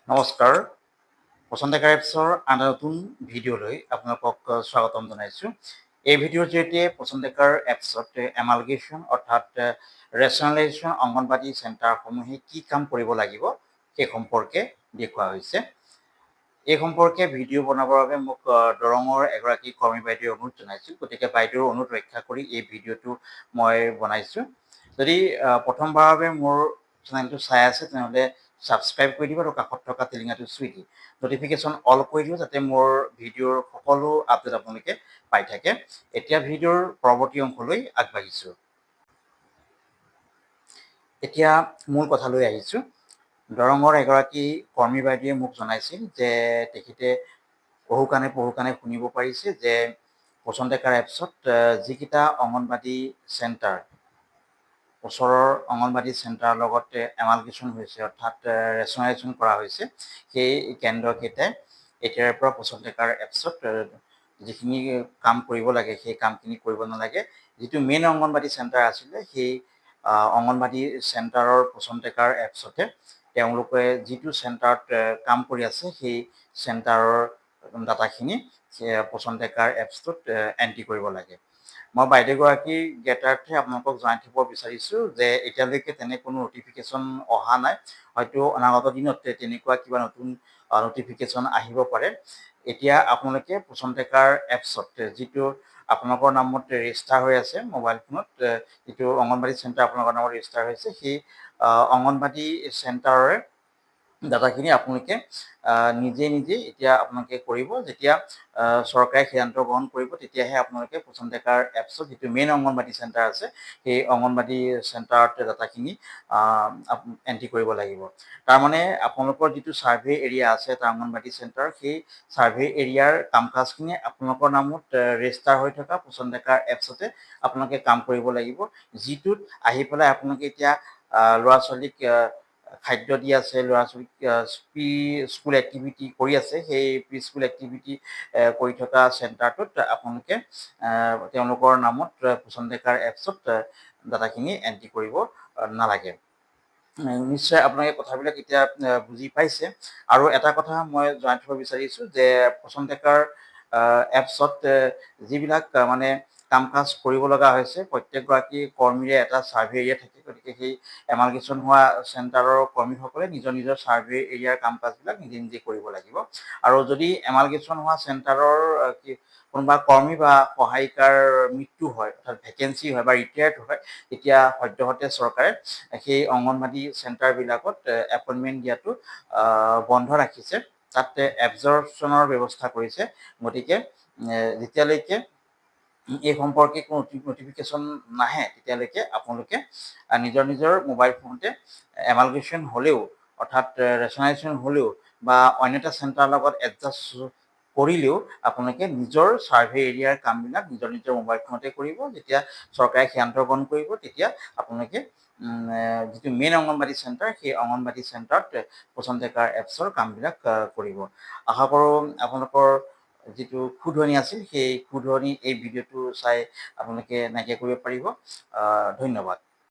নমস্কাৰ, বসন্তেকাৰ এপছৰ আন নতুন ভিডিঅ'লৈ আপোনালোকক স্বাগতম জনাইছোঁ। এই ভিডিঅ'ৰ জৰিয়তে বসন্তেকাৰ এপছত এমালগেশ্যন অৰ্থাৎ ৰেচনেলাইজেশ্যন অংগনবাদী চেণ্টাৰসমূহে কি কাম কৰিব লাগিব সেই সম্পৰ্কে দেখুওৱা হৈছে। এই সম্পৰ্কে ভিডিঅ' বনাবৰ বাবে মোক দৰঙৰ এগৰাকী কৰ্মী বাইদেৱে অনুৰোধ জনাইছিল, গতিকে বাইদেউৰ অনুৰোধ ৰক্ষা কৰি এই ভিডিঅ'টো মই বনাইছোঁ। যদি প্ৰথমবাৰৰ বাবে মোৰ চেনেলটো চাই আছে তেনেহ'লে ছাবস্ক্ৰাইব কৰি দিব আৰু কাষত থকা টিলিঙাটো চুই দি নটিফিকেশ্যন অল কৰি দিব, যাতে মোৰ ভিডিঅ'ৰ সকলো আপডেট আপোনালোকে পাই থাকে। এতিয়া ভিডিঅ'ৰ পৰৱৰ্তী অংশলৈ আগবাঢ়িছোঁ। এতিয়া মূল কথালৈ আহিছোঁ। দৰঙৰ এগৰাকী কৰ্মী বাইদেৱে মোক জনাইছিল যে তেখেতে পহু কাণে শুনিব পাৰিছে যে বসন্তেকাৰ এপছত যিকেইটা অংগনবাদী চেণ্টাৰ ওচৰৰ অংগনবাদী চেণ্টাৰৰ লগত এমালগেশ্যন হৈছে অৰ্থাৎ ৰেচনেলাইজেশ্যন কৰা হৈছে, সেই কেন্দ্ৰকেইটাই এতিয়াৰ পৰা বসন্তেকাৰ এপছত যিখিনি কাম কৰিব লাগে সেই কামখিনি কৰিব নালাগে। যিটো মেইন অংগনবাদী চেণ্টাৰ আছিলে সেই অংগনবাদী চেণ্টাৰৰ বসন্তেকাৰ এপছতে তেওঁলোকে যিটো চেণ্টাৰত কাম কৰি আছে সেই চেণ্টাৰৰ ডাটাখিনি বসন্তেকাৰ এপছটোত এণ্ট্ৰি কৰিব লাগে। মই বাইদেউগৰাকীৰ জ্ঞাতাৰ্থে আপোনালোকক জনাই থ'ব বিচাৰিছোঁ যে এতিয়ালৈকে তেনে কোনো নটিফিকেশ্যন অহা নাই। হয়তো অনাগত দিনত তেনেকুৱা কিবা নতুন নটিফিকেশ্যন আহিব পাৰে। এতিয়া আপোনালোকে বসন্তেকাৰ এপছত যিটো আপোনালোকৰ নামত ৰেজিষ্টাৰ হৈ আছে মোবাইল ফোনত, যিটো অংগনবাদী চেণ্টাৰ আপোনালোকৰ নামত ৰেজিষ্টাৰ হৈছে, সেই অংগনবাদী চেণ্টাৰৰে ডাটাখিনি আপোনালোকে নিজে এতিয়া আপোনালোকে কৰিব। যেতিয়া চৰকাৰে সিদ্ধান্ত গ্ৰহণ কৰিব তেতিয়াহে আপোনালোকে বসন্তেকাৰ এপছত যিটো মেইন অংগনবাদী চেণ্টাৰ আছে সেই অংগনবাদী চেণ্টাৰত ডাটাখিনি এণ্ট্ৰি কৰিব লাগিব। তাৰমানে আপোনালোকৰ যিটো ছাৰ্ভে এৰিয়া আছে এটা অংগনবাদী চেণ্টাৰ, সেই ছাৰ্ভে এৰিয়াৰ কাম কাজখিনি আপোনালোকৰ নামত ৰেজিষ্টাৰ হৈ থকা বসন্তেকাৰ এপছতে আপোনালোকে কাম কৰিব লাগিব। যিটোত আহি পেলাই আপোনালোকে এতিয়া ল'ৰা ছোৱালীক খাদ্য দি আছে, ল'ৰা ছোৱালীক প্ৰি স্কুল এক্টিভিটি কৰি আছে, সেই প্ৰি স্কুল এক্টিভিটি কৰি থকা চেণ্টাৰটোত আপোনালোকে তেওঁলোকৰ নামত বসন্তেকাৰ এপছত ডাটাখিনি এণ্ট্ৰি কৰিব নালাগে। নিশ্চয় আপোনালোকে কথাবিলাক এতিয়া বুজি পাইছে। আৰু এটা কথা মই জনাই থ'ব বিচাৰিছোঁ যে বসন্তেকাৰ এপছত যিবিলাক মানে কাম কাজ কৰিব লগা হৈছে, প্ৰত্যেকগৰাকী কৰ্মীৰে এটা ছাৰ্ভে এৰিয়া থাকে, গতিকে সেই এমালগেশ্যন হোৱা চেণ্টাৰৰ কৰ্মীসকলে নিজৰ ছাৰ্ভে এৰিয়াৰ কাম কাজবিলাক নিজে কৰিব লাগিব। আৰু যদি এমালগেশ্যন হোৱা চেণ্টাৰৰ কোনোবা কৰ্মী বা সহায়িকাৰ মৃত্যু হয়, অৰ্থাৎ ভেকেঞ্চি হয় বা ৰিটায়াৰ্ড হয়, তেতিয়া সদ্যহতে চৰকাৰে সেই অংগনবাদী চেণ্টাৰবিলাকত এপইণ্টমেণ্ট দিয়াটো বন্ধ ৰাখিছে। তাত এবজৰ্পশ্যনৰ ব্যৱস্থা কৰিছে। গতিকে যেতিয়ালৈকে এই সম্পৰ্কে কোনো নটিফিকেশ্যন নাহে তেতিয়ালৈকে আপোনালোকে নিজৰ মোবাইল ফোনতে এমালগেশ্যন হ'লেও অৰ্থাৎ ৰেচনেলাইজেশ্যন হ'লেও বা অন্য এটা চেণ্টাৰৰ লগত এডজাষ্ট কৰিলেও আপোনালোকে নিজৰ ছাৰ্ভে এৰিয়াৰ কামবিলাক নিজৰ মোবাইল ফোনতে কৰিব। যেতিয়া চৰকাৰে সিদ্ধান্ত গ্ৰহণ কৰিব তেতিয়া আপোনালোকে যিটো মেইন অংগনবাদী চেণ্টাৰ সেই অংগনবাদী চেণ্টাৰত বসন্তেকাৰ এপছৰ কামবিলাক কৰিব। আশা কৰোঁ আপোনালোকৰ যিটো ক্ষুধনি আছিল সেই ক্ষুধনি এই ভিডিঅ'টো চাই আপোনালোকে নাইকিয়া কৰিব পাৰিব। ধন্যবাদ।